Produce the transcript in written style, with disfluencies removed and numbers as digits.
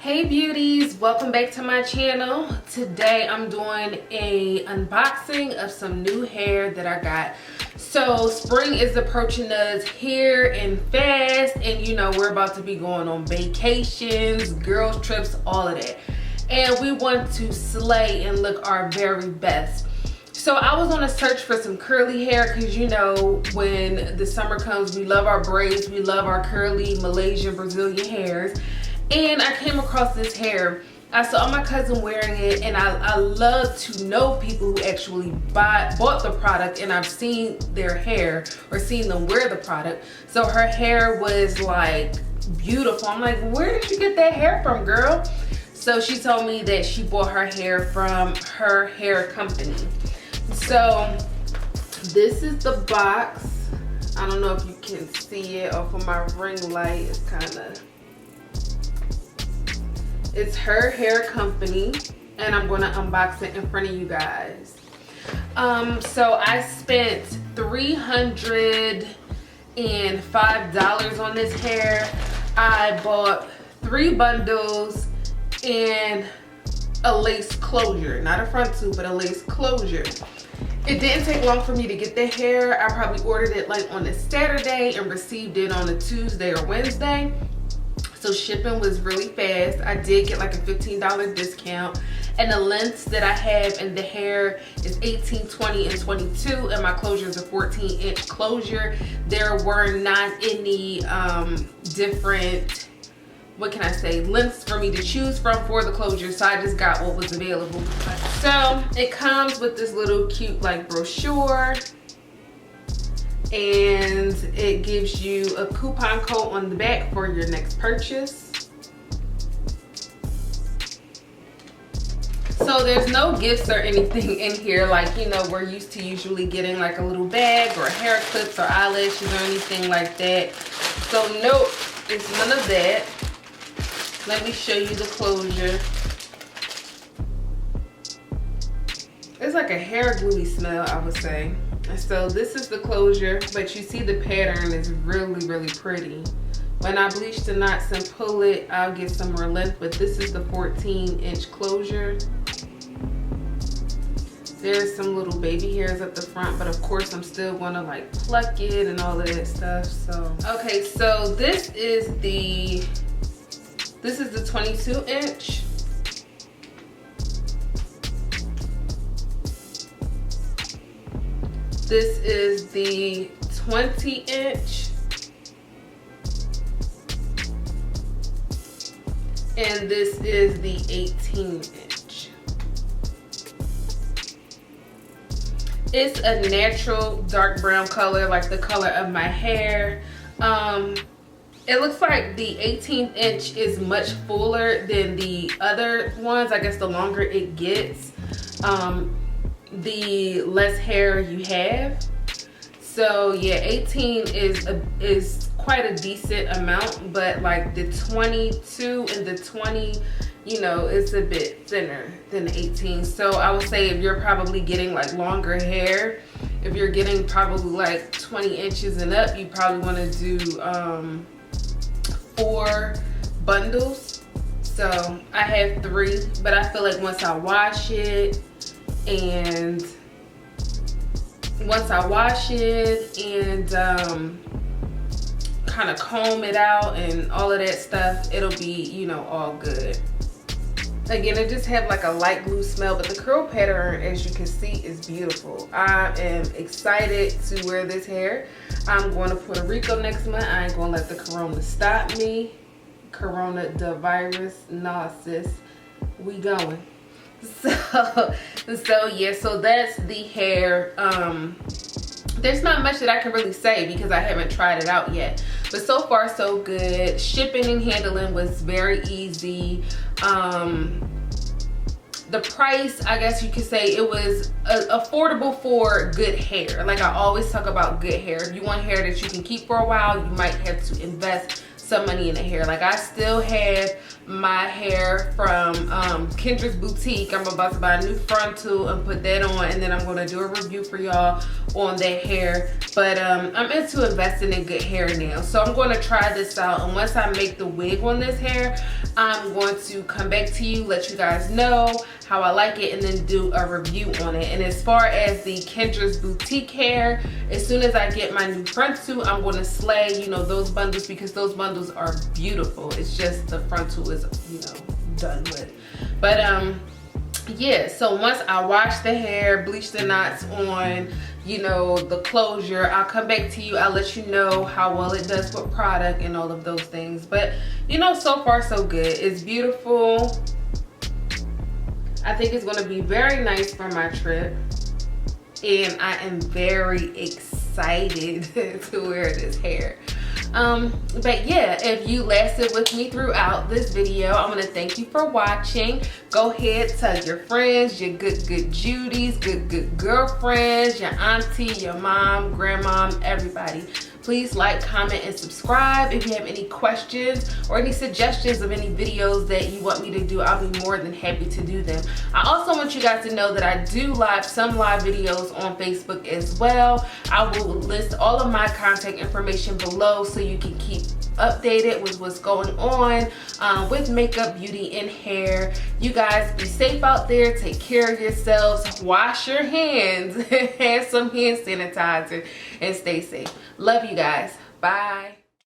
Hey beauties, welcome back to my channel. Today I'm doing a unboxing of some new hair that I got. So spring is approaching us here and fast, and you know we're about to be going on vacations, girls trips, all of that, and we want to slay and look our very best. So I was on a search for some curly hair because you know when the summer comes we love our braids, we love our curly Malaysian Brazilian hairs. And I came across this hair. I saw my cousin wearing it, and I love to know people who actually bought the product, and I've seen their hair or seen them wear the product. So her hair was like beautiful. I'm like, where did you get that hair from, girl? So she told me that she bought her hair from her hair company. So this is the box. I don't know if you can see it off of my ring light. It's kind of... It's her hair company, and I'm going to unbox it in front of you guys. So I spent $305 on this hair. I bought 3 bundles and a lace closure. Not a front tube, but a lace closure. It didn't take long for me to get the hair. I probably ordered it like on a Saturday and received it on a Tuesday or Wednesday. So shipping was really fast. I did get like a $15 discount, and the lengths that I have in the hair is 18, 20, and 22, and my closure is a 14-inch closure. There were not any different, what can I say, lengths for me to choose from for the closure, so I just got what was available. So it comes with this little cute like brochure, and it gives you a coupon code on the back for your next purchase. So there's no gifts or anything in here like, you know, we're used to usually getting like a little bag or hair clips or eyelashes or anything like that. So nope, it's none of that. Let me show you the closure. It's like a hair gluey smell, I would say. So this is the closure, but you see the pattern is really pretty. When I bleach the knots and pull it, I'll get some more length, but this is the 14-inch closure. There's some little baby hairs at the front, but of course I'm still gonna like pluck it and all of that stuff. So okay, so this is the 22-inch. This is the 20-inch. And this is the 18-inch. It's a natural dark brown color, like the color of my hair. It looks like the 18-inch is much fuller than the other ones. I guess the longer it gets, the less hair you have. So yeah, 18 is quite a decent amount, but like the 22 and the 20, you know, it's a bit thinner than the 18. So I would say if you're probably getting like longer hair, if you're getting probably like 20 inches and up, you probably want to do 4 bundles. So I have 3, but I feel like once I wash it and kind of comb it out and all of that stuff, it'll be, you know, all good. Again, it just have like a light glue smell, but the curl pattern, as you can see, is beautiful. I am excited to wear this hair. I'm going to Puerto Rico next month. I ain't gonna let the corona stop me. Corona, the virus, nah sis, we going. So yeah, so that's the hair. There's not much that I can really say because I haven't tried it out yet, but so far so good. Shipping and handling was very easy. The price, I guess you could say, it was affordable for good hair. Like I always talk about good hair. If you want hair that you can keep for a while, you might have to invest some money in the hair. Like I still have my hair from Kendra's Boutique. I'm about to buy a new frontal and put that on, and then I'm going to do a review for y'all on that hair. But I'm into investing in good hair now, so I'm going to try this out, and once I make the wig on this hair, I'm going to come back to you, let you guys know how I like it, and then do a review on it. And as far as the Kendra's Boutique hair, as soon as I get my new frontal, I'm going to slay, you know, those bundles, because those bundles are beautiful. It's just the frontal is, you know, done with. But yeah, so once I wash the hair, bleach the knots on, you know, the closure, I'll come back to you. I'll let you know how well it does with product and all of those things. But you know, so far so good. It's beautiful. I think it's going to be very nice for my trip, and I am very excited to wear this hair. But yeah, if you lasted with me throughout this video, I want to thank you for watching. Go ahead, tell your friends, your good Judies, good girlfriends, your auntie, your mom, grandmom, everybody. Please like, comment, and subscribe. If you have any questions or any suggestions of any videos that you want me to do, I'll be more than happy to do them. I also want you guys to know that I do some live videos on Facebook as well. I will list all of my contact information below so you can keep updated with what's going on with makeup, beauty, and hair. You guys be safe out there. Take care of yourselves. Wash your hands. Have some hand sanitizer and stay safe. Love you guys. Bye.